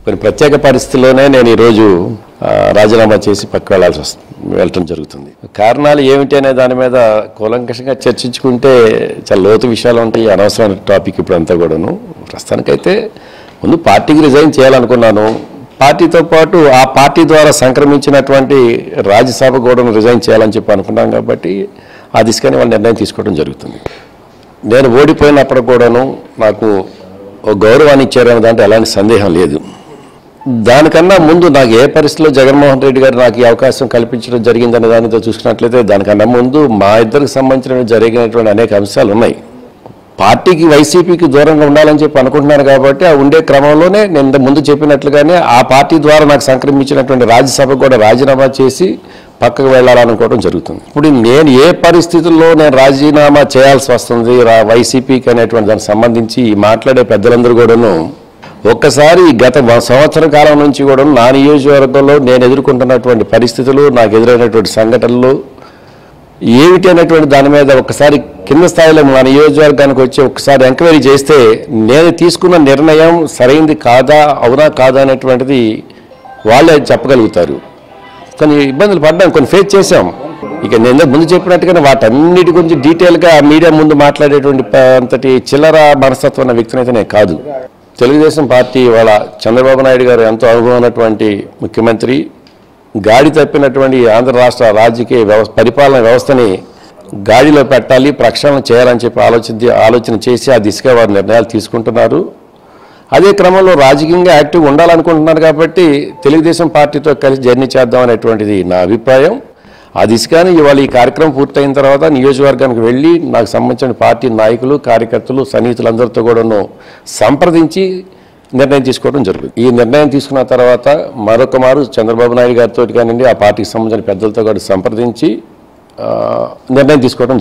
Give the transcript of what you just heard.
కొన్ని ప్రత్యేక పరిస్థితుల్లోనే నేను ఈరోజు రాజీనామా చేసి పక్కకు వెళ్ళటం జరుగుతుంది. కారణాలు ఏమిటి అనే దాని మీద కూలంకషంగా చర్చించుకుంటే చాలా లోతు విషయాలు ఉంటాయి. అనవసరమైన టాపిక్ ఇప్పుడు అంతా కూడాను. ప్రస్తుతానికైతే ముందు పార్టీకి రిజైన్ చేయాలనుకున్నాను. పార్టీతో పాటు ఆ పార్టీ ద్వారా సంక్రమించినటువంటి రాజ్యసభ కూడా రిజైన్ చేయాలని చెప్పి అనుకున్నాం. కాబట్టి ఆ దిశగానే వాళ్ళు నిర్ణయం తీసుకోవడం జరుగుతుంది. నేను ఓడిపోయినప్పుడు కూడాను నాకు ఒక గౌరవాన్ని ఇచ్చారనే దాంట్లో ఎలాంటి సందేహం లేదు. దానికన్నా ముందు నాకు ఏ పరిస్థితిలో జగన్మోహన్ రెడ్డి గారు నాకు ఈ అవకాశం కల్పించడం జరిగిందనే దానితో చూసుకున్నట్లయితే దానికన్నా ముందు మా ఇద్దరికి సంబంధించిన జరిగినటువంటి అనేక అంశాలు ఉన్నాయి. పార్టీకి వైసీపీకి దూరంగా ఉండాలని చెప్పి అనుకుంటున్నాను. కాబట్టి ఆ ఉండే క్రమంలోనే నేను ముందు చెప్పినట్లుగానే ఆ పార్టీ ద్వారా నాకు సంక్రమించినటువంటి రాజ్యసభ కూడా రాజీనామా చేసి పక్కకు వెళ్ళాలనుకోవడం జరుగుతుంది. ఇప్పుడు నేను ఏ పరిస్థితుల్లో నేను రాజీనామా చేయాల్సి వస్తుంది వైసీపీకి అనేటువంటి దానికి సంబంధించి మాట్లాడే పెద్దలందరూ కూడాను ఒక్కసారి గత సంవత్సర కాలం నుంచి కూడా నా నియోజకవర్గంలో నేను ఎదుర్కొంటున్నటువంటి పరిస్థితులు, నాకు ఎదురైనటువంటి సంఘటనలు ఏమిటి అనేటువంటి దాని మీద ఒక్కసారి కింద స్థాయిలో మా నియోజకవర్గానికి వచ్చి ఒకసారి ఎంక్వైరీ చేస్తే నేను తీసుకున్న నిర్ణయం సరైంది కాదా, అవునా కాదా అనేటువంటిది వాళ్ళే చెప్పగలుగుతారు. కొన్ని ఇబ్బందులు పడ్డాం, కొన్ని ఫేస్ చేశాం. ఇక నేను ముందు చెప్పినట్టుగానే వాటన్నిటి గురించి డీటెయిల్గా మీడియా ముందు మాట్లాడేటువంటి అంతటి చిల్లర మనస్తత్వం ఉన్న వ్యక్తిని అయితే నేను కాదు. తెలుగుదేశం పార్టీ ఇవాళ చంద్రబాబు నాయుడు గారు ఎంతో అనుభవం ఉన్నటువంటి ముఖ్యమంత్రి, గాడి తప్పినటువంటి ఆంధ్ర రాష్ట్ర రాజకీయ పరిపాలన వ్యవస్థని గాడిలో పెట్టాలి, ప్రక్షాళన చేయాలని చెప్పి ఆలోచన చేసి ఆ దిశగా వారు నిర్ణయాలు తీసుకుంటున్నారు. అదే క్రమంలో రాజకీయంగా యాక్టివ్గా ఉండాలనుకుంటున్నారు. కాబట్టి తెలుగుదేశం పార్టీతో కలిసి జర్నీ చేద్దాం అనేటువంటిది నా అభిప్రాయం. ఆ దిశగానే ఇవాళ ఈ కార్యక్రమం పూర్తయిన తర్వాత నియోజకవర్గానికి వెళ్ళి నాకు సంబంధించిన పార్టీ నాయకులు, కార్యకర్తలు, సన్నిహితులందరితో కూడాను సంప్రదించి నిర్ణయం తీసుకోవడం జరుగుతుంది. ఈ నిర్ణయం తీసుకున్న తర్వాత మరొక మారు చంద్రబాబు నాయుడు గారితో కానివ్వండి, ఆ పార్టీకి సంబంధించిన పెద్దలతో కూడా సంప్రదించి నిర్ణయం తీసుకోవడం జరుగుతుంది.